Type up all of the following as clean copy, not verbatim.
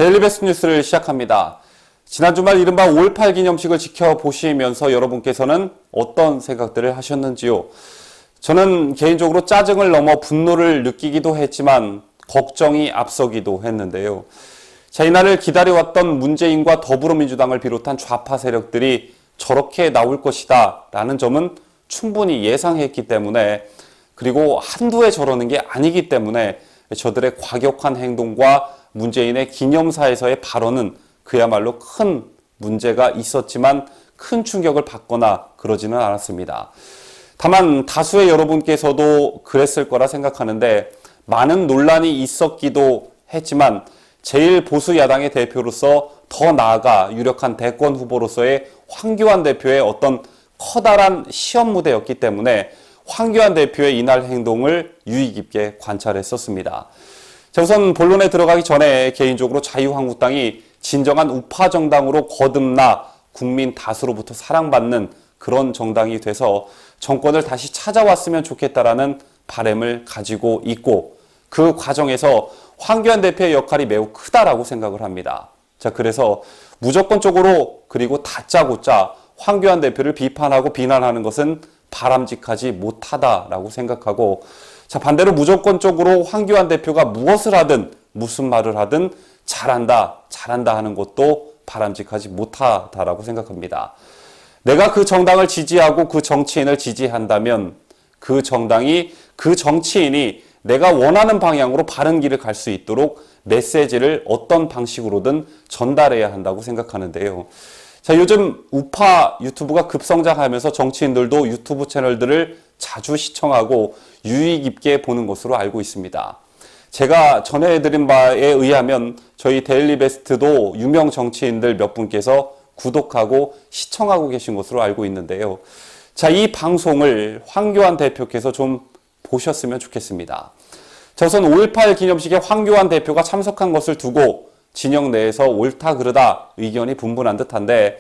데일리베스트 뉴스를 시작합니다. 지난 주말 이른바 5.18 기념식을 지켜보시면서 여러분께서는 어떤 생각들을 하셨는지요? 저는 개인적으로 짜증을 넘어 분노를 느끼기도 했지만 걱정이 앞서기도 했는데요. 자, 이날을 기다려왔던 문재인과 더불어민주당을 비롯한 좌파 세력들이 저렇게 나올 것이다 라는 점은 충분히 예상했기 때문에, 그리고 한두 해 저러는 게 아니기 때문에 저들의 과격한 행동과 문재인의 기념사에서의 발언은 그야말로 큰 문제가 있었지만 큰 충격을 받거나 그러지는 않았습니다. 다만 다수의 여러분께서도 그랬을 거라 생각하는데, 많은 논란이 있었기도 했지만 제일 보수 야당의 대표로서 더 나아가 유력한 대권 후보로서의 황교안 대표의 어떤 커다란 시험 무대였기 때문에 황교안 대표의 이날 행동을 유의 깊게 관찰했었습니다. 자, 우선 본론에 들어가기 전에 개인적으로 자유한국당이 진정한 우파 정당으로 거듭나 국민 다수로부터 사랑받는 그런 정당이 돼서 정권을 다시 찾아왔으면 좋겠다라는 바람을 가지고 있고, 그 과정에서 황교안 대표의 역할이 매우 크다라고 생각을 합니다. 자, 그래서 무조건적으로 그리고 다짜고짜 황교안 대표를 비판하고 비난하는 것은 바람직하지 못하다라고 생각하고, 자, 반대로 무조건적으로 황교안 대표가 무엇을 하든 무슨 말을 하든 잘한다 하는 것도 바람직하지 못하다라고 생각합니다. 내가 그 정당을 지지하고 그 정치인을 지지한다면 그 정당이, 그 정치인이 내가 원하는 방향으로 바른 길을 갈 수 있도록 메시지를 어떤 방식으로든 전달해야 한다고 생각하는데요. 자, 요즘 우파 유튜브가 급성장하면서 정치인들도 유튜브 채널들을 자주 시청하고 유의 깊게 보는 것으로 알고 있습니다. 제가 전해드린 바에 의하면 저희 데일리베스트도 유명 정치인들 몇 분께서 구독하고 시청하고 계신 것으로 알고 있는데요. 자, 이 방송을 황교안 대표께서 좀 보셨으면 좋겠습니다. 자, 우선 5.18 기념식에 황교안 대표가 참석한 것을 두고 진영 내에서 옳다 그르다 의견이 분분한 듯한데,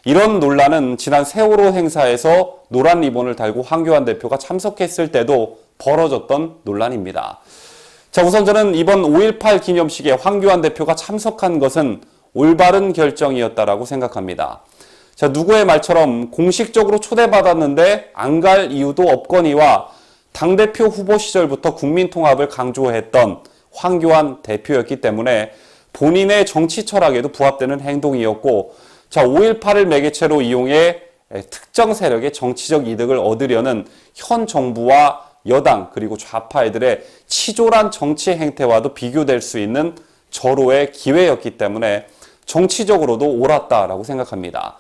이런 논란은 지난 세월호 행사에서 노란 리본을 달고 황교안 대표가 참석했을 때도 벌어졌던 논란입니다. 자, 우선 저는 이번 5.18 기념식에 황교안 대표가 참석한 것은 올바른 결정이었다라고 생각합니다. 자, 누구의 말처럼 공식적으로 초대받았는데 안 갈 이유도 없거니와 당대표 후보 시절부터 국민통합을 강조했던 황교안 대표였기 때문에 본인의 정치 철학에도 부합되는 행동이었고, 자, 5.18을 매개체로 이용해 특정 세력의 정치적 이득을 얻으려는 현 정부와 여당 그리고 좌파애들의 치졸한 정치 행태와도 비교될 수 있는 절호의 기회였기 때문에 정치적으로도 옳았다라고 생각합니다.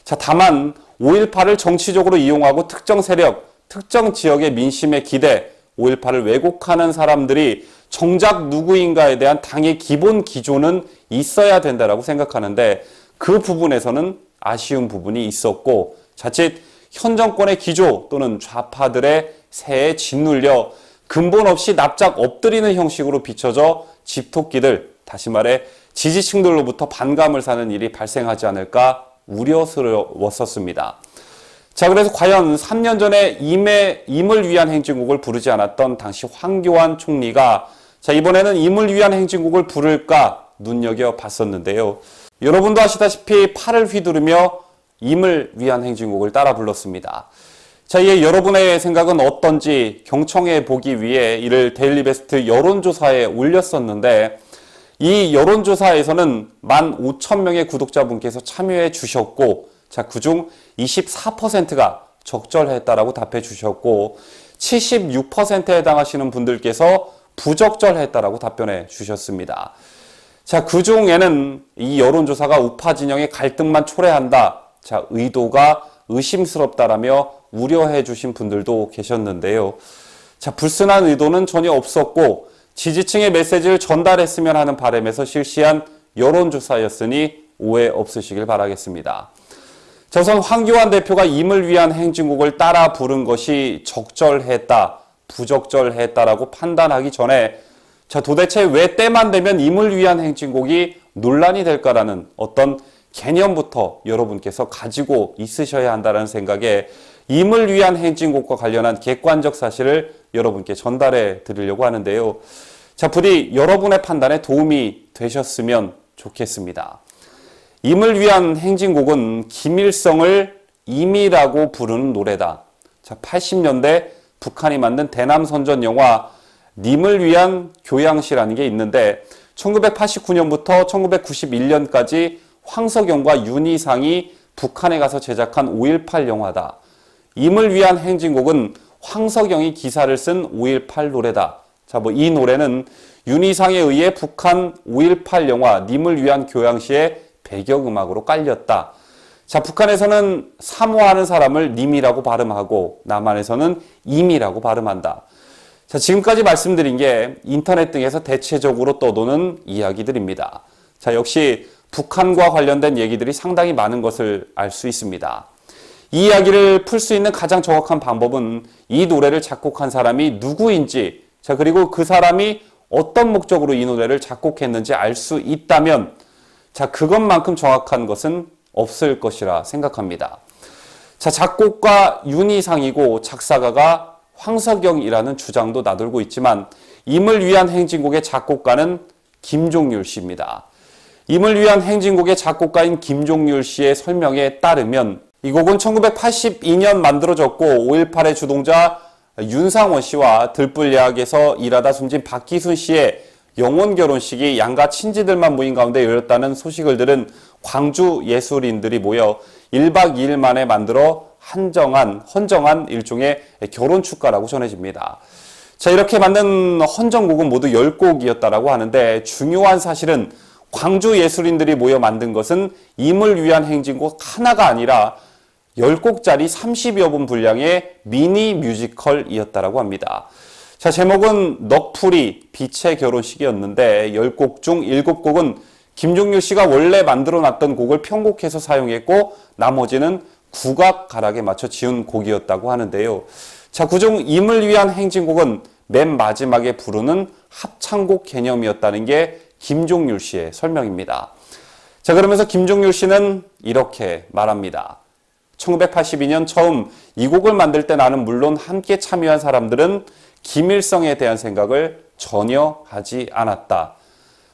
자, 다만 5.18을 정치적으로 이용하고 특정 세력, 특정 지역의 민심에 기대 5.18을 왜곡하는 사람들이 정작 누구인가에 대한 당의 기본 기조는 있어야 된다라고 생각하는데, 그 부분에서는 아쉬운 부분이 있었고, 자칫 현 정권의 기조 또는 좌파들의 새에 짓눌려 근본 없이 납작 엎드리는 형식으로 비춰져 집토끼들, 다시 말해 지지층들로부터 반감을 사는 일이 발생하지 않을까 우려스러웠었습니다. 자, 그래서 과연 3년 전에 임을 위한 행진곡을 부르지 않았던 당시 황교안 총리가 자, 이번에는 임을 위한 행진곡을 부를까 눈여겨봤었는데요. 여러분도 아시다시피 팔을 휘두르며 임을 위한 행진곡을 따라 불렀습니다. 자, 이에 여러분의 생각은 어떤지 경청해 보기 위해 이를 데일리베스트 여론조사에 올렸었는데, 이 여론조사에서는 15,000명의 구독자분께서 참여해 주셨고, 자, 그중 24%가 적절했다라고 답해 주셨고, 76%에 해당하시는 분들께서 부적절했다라고 답변해 주셨습니다. 자, 그 중에는 이 여론조사가 우파 진영의 갈등만 초래한다, 자, 의도가 의심스럽다라며 우려해 주신 분들도 계셨는데요. 자, 불순한 의도는 전혀 없었고 지지층의 메시지를 전달했으면 하는 바람에서 실시한 여론조사였으니 오해 없으시길 바라겠습니다. 자, 우선 황교안 대표가 임을 위한 행진곡을 따라 부른 것이 적절했다, 부적절했다라고 판단하기 전에, 자, 도대체 왜 때만 되면 임을 위한 행진곡이 논란이 될까라는 어떤 개념부터 여러분께서 가지고 있으셔야 한다는 생각에 임을 위한 행진곡과 관련한 객관적 사실을 여러분께 전달해 드리려고 하는데요. 자, 부디 여러분의 판단에 도움이 되셨으면 좋겠습니다. 임을 위한 행진곡은 김일성을 임이라고 부르는 노래다. 자, 80년대 북한이 만든 대남선전 영화 님을 위한 교양시라는 게 있는데 1989년부터 1991년까지 황석영과 윤희상이 북한에 가서 제작한 5.18 영화다. 임을 위한 행진곡은 황석영이 기사를 쓴 5.18 노래다. 자, 이 노래는 윤희상에 의해 북한 5.18 영화 님을 위한 교양시의 배경음악으로 깔렸다. 자, 북한에서는 사모하는 사람을 님이라고 발음하고 남한에서는 임이라고 발음한다. 자, 지금까지 말씀드린 게 인터넷 등에서 대체적으로 떠도는 이야기들입니다. 자, 역시 북한과 관련된 얘기들이 상당히 많은 것을 알 수 있습니다. 이 이야기를 풀 수 있는 가장 정확한 방법은 이 노래를 작곡한 사람이 누구인지, 자, 그리고 그 사람이 어떤 목적으로 이 노래를 작곡했는지 알 수 있다면, 자, 그것만큼 정확한 것은 없을 것이라 생각합니다. 자, 작곡가 윤희상이고 작사가가 황석영이라는 주장도 나돌고 있지만 임을 위한 행진곡의 작곡가는 김종률 씨입니다. 임을 위한 행진곡의 작곡가인 김종률 씨의 설명에 따르면 이 곡은 1982년 만들어졌고 5.18의 주동자 윤상원 씨와 들불야학에서 일하다 숨진 박기순 씨의 영혼 결혼식이 양가 친지들만 모인 가운데 열렸다는 소식을 들은 광주 예술인들이 모여 1박 2일 만에 만들어 헌정한 일종의 결혼 축가라고 전해집니다. 자, 이렇게 만든 헌정곡은 모두 10곡이었다라고 하는데 중요한 사실은 광주 예술인들이 모여 만든 것은 임을 위한 행진곡 하나가 아니라 10곡짜리 30여 분 분량의 미니 뮤지컬이었다라고 합니다. 자, 제목은 넋풀이 빛의 결혼식이었는데 10곡 중 7곡은 김종률 씨가 원래 만들어 놨던 곡을 편곡해서 사용했고 나머지는 국악 가락에 맞춰 지은 곡이었다고 하는데요. 자, 그중 임을 위한 행진곡은 맨 마지막에 부르는 합창곡 개념이었다는 게 김종률 씨의 설명입니다. 자, 그러면서 김종률 씨는 이렇게 말합니다. 1982년 처음 이 곡을 만들 때 나는 물론 함께 참여한 사람들은 김일성에 대한 생각을 전혀 하지 않았다.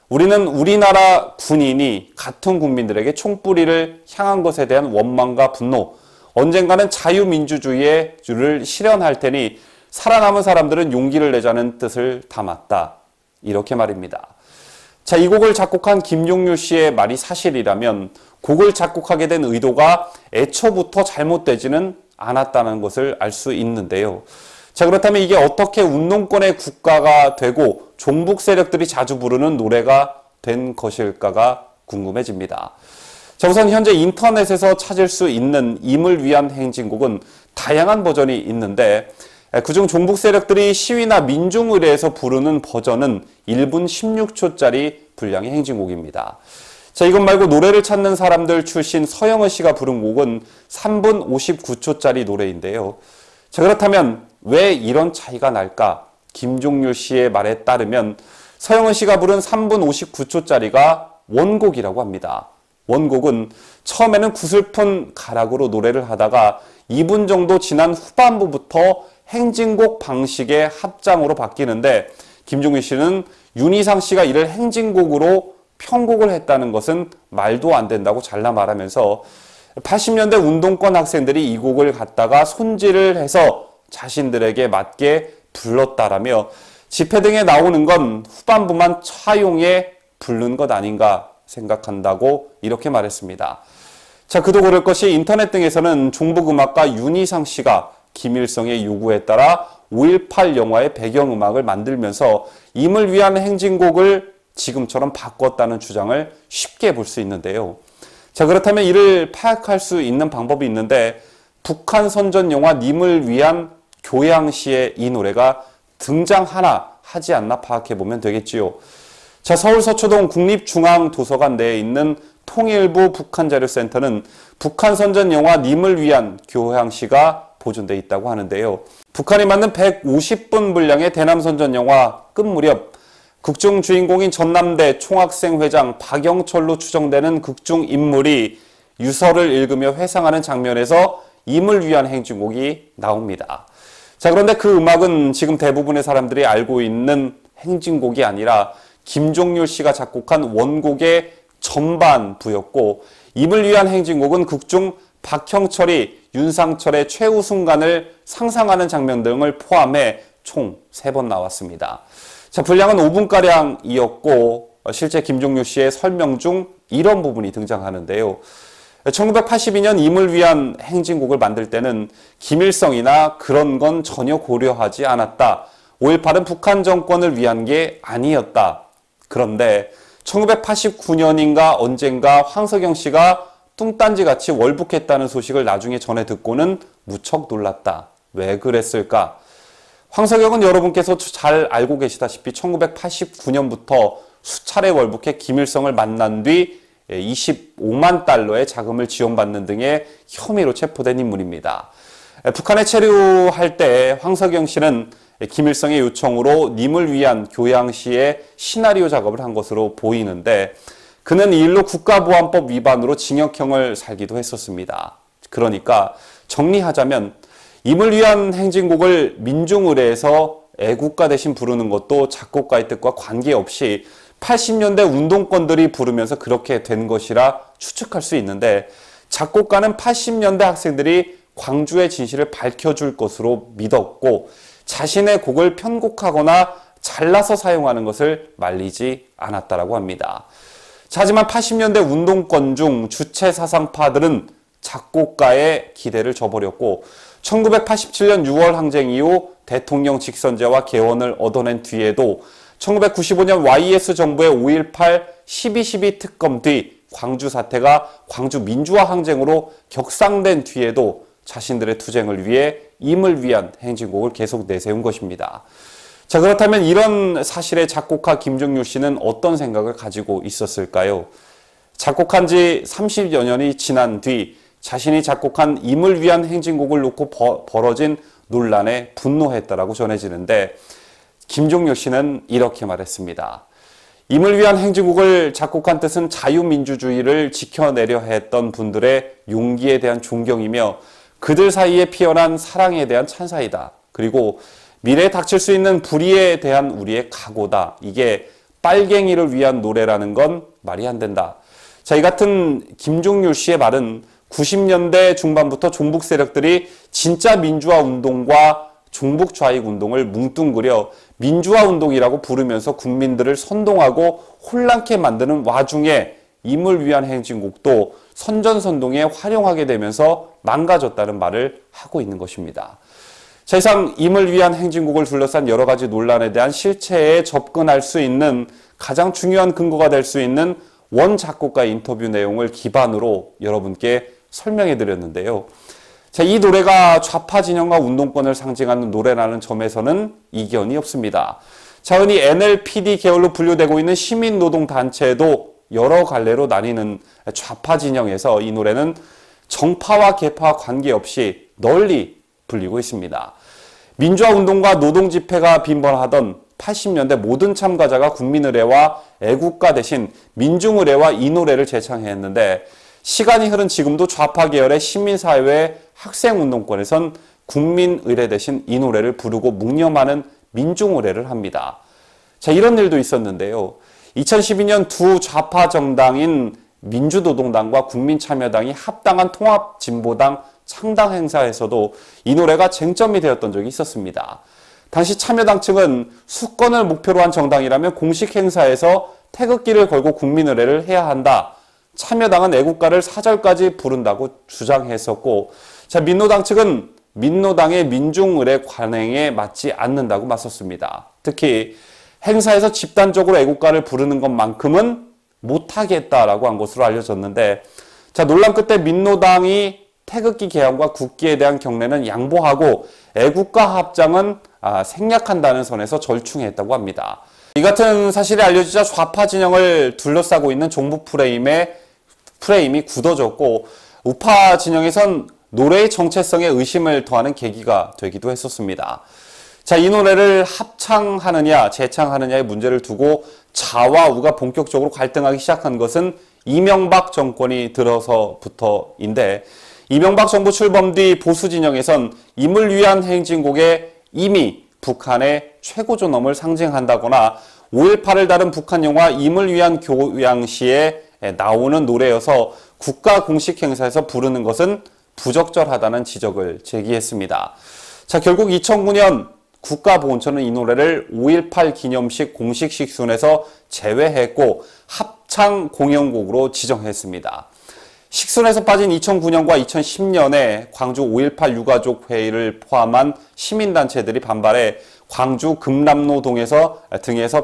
우리는 우리나라 군인이 같은 국민들에게 총뿌리를 향한 것에 대한 원망과 분노, 언젠가는 자유민주주의를 실현할 테니 살아남은 사람들은 용기를 내자는 뜻을 담았다. 이렇게 말입니다. 자, 이 곡을 작곡한 김종률 씨의 말이 사실이라면 곡을 작곡하게 된 의도가 애초부터 잘못되지는 않았다는 것을 알 수 있는데요. 자, 그렇다면 이게 어떻게 운동권의 국가가 되고 종북 세력들이 자주 부르는 노래가 된 것일까가 궁금해집니다. 자, 우선 현재 인터넷에서 찾을 수 있는 임을 위한 행진곡은 다양한 버전이 있는데 그중 종북 세력들이 시위나 민중의례에서 부르는 버전은 1분 16초짜리 분량의 행진곡입니다. 자, 이것 말고 노래를 찾는 사람들 출신 서영은 씨가 부른 곡은 3분 59초짜리 노래인데요. 자, 그렇다면 왜 이런 차이가 날까? 김종률 씨의 말에 따르면 서영은 씨가 부른 3분 59초짜리가 원곡이라고 합니다. 원곡은 처음에는 구슬픈 가락으로 노래를 하다가 2분 정도 지난 후반부부터 행진곡 방식의 합장으로 바뀌는데 김종률 씨는 윤희상 씨가 이를 행진곡으로 편곡을 했다는 것은 말도 안 된다고 잘라 말하면서 80년대 운동권 학생들이 이 곡을 갖다가 손질을 해서 자신들에게 맞게 불렀다라며 집회 등에 나오는 건 후반부만 차용해 부른 것 아닌가 생각한다고 이렇게 말했습니다. 자, 그도 그럴 것이 인터넷 등에서는 종북음악가 윤희상 씨가 김일성의 요구에 따라 5.18 영화의 배경음악을 만들면서 임을 위한 행진곡을 지금처럼 바꿨다는 주장을 쉽게 볼 수 있는데요. 자, 그렇다면 이를 파악할 수 있는 방법이 있는데 북한 선전 영화 님을 위한 교양시에 이 노래가 등장하나 하지 않나 파악해보면 되겠지요. 자, 서울 서초동 국립중앙도서관 내에 있는 통일부 북한자료센터는 북한 선전 영화 님을 위한 교양시가 보존되어 있다고 하는데요. 북한이 만든 150분 분량의 대남선전 영화 끝 무렵 극중 주인공인 전남대 총학생회장 박영철로 추정되는 극중 인물이 유서를 읽으며 회상하는 장면에서 임을 위한 행진곡이 나옵니다. 자, 그런데 그 음악은 지금 대부분의 사람들이 알고 있는 행진곡이 아니라 김종률 씨가 작곡한 원곡의 전반부였고 임을 위한 행진곡은 극중 박형철이 윤상철의 최후 순간을 상상하는 장면 등을 포함해 총 3번 나왔습니다. 자, 분량은 5분가량이었고 실제 김종률 씨의 설명 중 이런 부분이 등장하는데요. 1982년 임을 위한 행진곡을 만들 때는 김일성이나 그런 건 전혀 고려하지 않았다. 5.18은 북한 정권을 위한 게 아니었다. 그런데 1989년인가 언젠가 황석영 씨가 뚱딴지같이 월북했다는 소식을 나중에 전해 듣고는 무척 놀랐다. 왜 그랬을까? 황석영은 여러분께서 잘 알고 계시다시피 1989년부터 수차례 월북해 김일성을 만난 뒤 25만 달러의 자금을 지원받는 등의 혐의로 체포된 인물입니다. 북한에 체류할 때 황석영 씨는 김일성의 요청으로 님을 위한 교양시의 시나리오 작업을 한 것으로 보이는데 그는 이 일로 국가보안법 위반으로 징역형을 살기도 했었습니다. 그러니까 정리하자면 임을 위한 행진곡을 민중의례에서 애국가 대신 부르는 것도 작곡가의 뜻과 관계없이 80년대 운동권들이 부르면서 그렇게 된 것이라 추측할 수 있는데 작곡가는 80년대 학생들이 광주의 진실을 밝혀줄 것으로 믿었고 자신의 곡을 편곡하거나 잘라서 사용하는 것을 말리지 않았다라고 합니다. 하지만 80년대 운동권 중 주체 사상파들은 작곡가의 기대를 저버렸고 1987년 6월 항쟁 이후 대통령 직선제와 개헌을 얻어낸 뒤에도 1995년 YS 정부의 5.18 12.12 특검 뒤 광주 사태가 광주 민주화 항쟁으로 격상된 뒤에도 자신들의 투쟁을 위해 임을 위한 행진곡을 계속 내세운 것입니다. 자, 그렇다면 이런 사실에 작곡가 김종률 씨는 어떤 생각을 가지고 있었을까요? 작곡한 지 30여 년이 지난 뒤 자신이 작곡한 임을 위한 행진곡을 놓고 벌어진 논란에 분노했다라고 전해지는데 김종률 씨는 이렇게 말했습니다. 임을 위한 행진곡을 작곡한 뜻은 자유민주주의를 지켜내려 했던 분들의 용기에 대한 존경이며 그들 사이에 피어난 사랑에 대한 찬사이다. 그리고 미래에 닥칠 수 있는 불의에 대한 우리의 각오다. 이게 빨갱이를 위한 노래라는 건 말이 안 된다. 자, 이 같은 김종률 씨의 말은 90년대 중반부터 종북 세력들이 진짜 민주화 운동과 종북 좌익 운동을 뭉뚱그려 민주화 운동이라고 부르면서 국민들을 선동하고 혼란케 만드는 와중에 임을 위한 행진곡도 선전선동에 활용하게 되면서 망가졌다는 말을 하고 있는 것입니다. 자, 이상 임을 위한 행진곡을 둘러싼 여러 가지 논란에 대한 실체에 접근할 수 있는 가장 중요한 근거가 될 수 있는 원 작곡가의 인터뷰 내용을 기반으로 여러분께 설명해 드렸는데요. 자, 이 노래가 좌파 진영과 운동권을 상징하는 노래라는 점에서는 이견이 없습니다. 자, 흔히 NLPD 계열로 분류되고 있는 시민노동단체도 여러 갈래로 나뉘는 좌파 진영에서 이 노래는 정파와 계파와 관계없이 널리 불리고 있습니다. 민주화 운동과 노동 집회가 빈번하던 80년대 모든 참가자가 국민의례와 애국가 대신 민중의례와 이 노래를 재창했는데 시간이 흐른 지금도 좌파 계열의 시민사회 학생운동권에선 국민의례 대신 이 노래를 부르고 묵념하는 민중의례를 합니다. 자, 이런 일도 있었는데요. 2012년 두 좌파 정당인 민주노동당과 국민참여당이 합당한 통합진보당 창당 행사에서도 이 노래가 쟁점이 되었던 적이 있었습니다. 당시 참여당 측은 수권을 목표로 한 정당이라면 공식 행사에서 태극기를 걸고 국민의례를 해야 한다. 참여당은 애국가를 4절까지 부른다고 주장했었고, 자, 민노당 측은 민노당의 민중의례 관행에 맞지 않는다고 맞섰습니다. 특히 행사에서 집단적으로 애국가를 부르는 것만큼은 못하겠다라고 한 것으로 알려졌는데, 자, 논란 끝에 민노당이 태극기 개헌과 국기에 대한 경례는 양보하고 애국가 합장은 생략한다는 선에서 절충했다고 합니다. 이 같은 사실이 알려지자 좌파 진영을 둘러싸고 있는 종북 프레임이 굳어졌고 우파 진영에선 노래의 정체성에 의심을 더하는 계기가 되기도 했었습니다. 자, 이 노래를 합창하느냐 재창하느냐의 문제를 두고 좌와 우가 본격적으로 갈등하기 시작한 것은 이명박 정권이 들어서부터인데 이명박 정부 출범 뒤 보수 진영에선 임을 위한 행진곡에 이미 북한의 최고 존엄을 상징한다거나 5.18을 다룬 북한 영화 임을 위한 교양시에 나오는 노래여서 국가 공식 행사에서 부르는 것은 부적절하다는 지적을 제기했습니다. 자, 결국 2009년 국가보훈처는 이 노래를 5.18 기념식 공식 식순에서 제외했고 합창 공연곡으로 지정했습니다. 식순에서 빠진 2009년과 2010년에 광주 5.18 유가족 회의를 포함한 시민단체들이 반발해 광주 금남로 등에서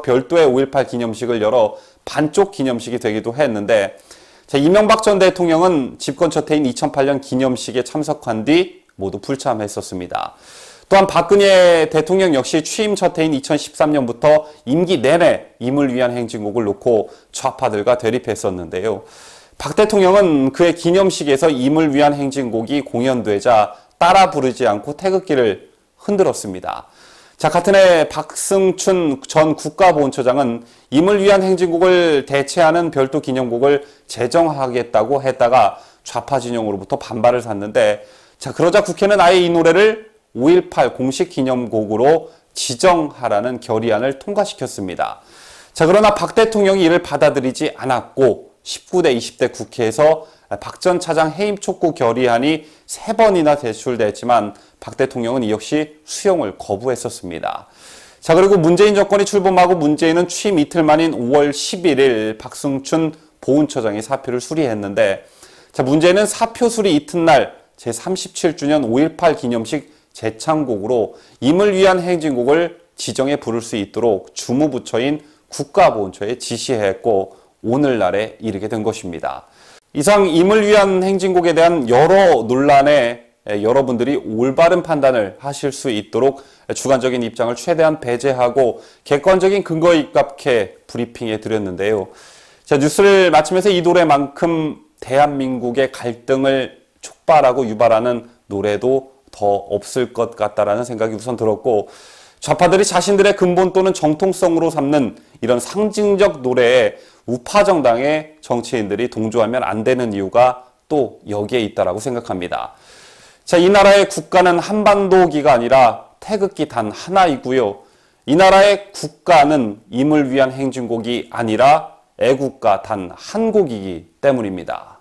별도의 5.18 기념식을 열어 반쪽 기념식이 되기도 했는데, 자, 이명박 전 대통령은 집권 첫 해인 2008년 기념식에 참석한 뒤 모두 불참했었습니다. 또한 박근혜 대통령 역시 취임 첫 해인 2013년부터 임기 내내 임을 위한 행진곡을 놓고 좌파들과 대립했었는데요. 박 대통령은 그의 기념식에서 임을 위한 행진곡이 공연되자 따라 부르지 않고 태극기를 흔들었습니다. 자, 같은 해 박승춘 전 국가보훈처장은 임을 위한 행진곡을 대체하는 별도 기념곡을 제정하겠다고 했다가 좌파 진영으로부터 반발을 샀는데, 자, 그러자 국회는 아예 이 노래를 5.18 공식 기념곡으로 지정하라는 결의안을 통과시켰습니다. 자, 그러나 박 대통령이 이를 받아들이지 않았고 19대 20대 국회에서 박 전 차장 해임 촉구 결의안이 3번이나 제출됐지만 박 대통령은 이 역시 수용을 거부했었습니다. 자, 그리고 문재인 정권이 출범하고 문재인은 취임 이틀 만인 5월 11일 박승춘 보훈처장이 사표를 수리했는데, 자, 문재인은 사표 수리 이튿날 제37주년 5.18 기념식 재창곡으로 임을 위한 행진곡을 지정해 부를 수 있도록 주무부처인 국가보훈처에 지시했고 오늘날에 이르게 된 것입니다. 이상 임을 위한 행진곡에 대한 여러 논란에 여러분들이 올바른 판단을 하실 수 있도록 주관적인 입장을 최대한 배제하고 객관적인 근거에 입각해 브리핑해 드렸는데요. 자, 뉴스를 마치면서 이 노래만큼 대한민국의 갈등을 촉발하고 유발하는 노래도 더 없을 것 같다라는 생각이 우선 들었고, 좌파들이 자신들의 근본 또는 정통성으로 삼는 이런 상징적 노래에 우파 정당의 정치인들이 동조하면 안 되는 이유가 또 여기에 있다라고 생각합니다. 자, 이 나라의 국가는 한반도기가 아니라 태극기 단 하나이고요. 이 나라의 국가는 임을 위한 행진곡이 아니라 애국가 단 한 곡이기 때문입니다.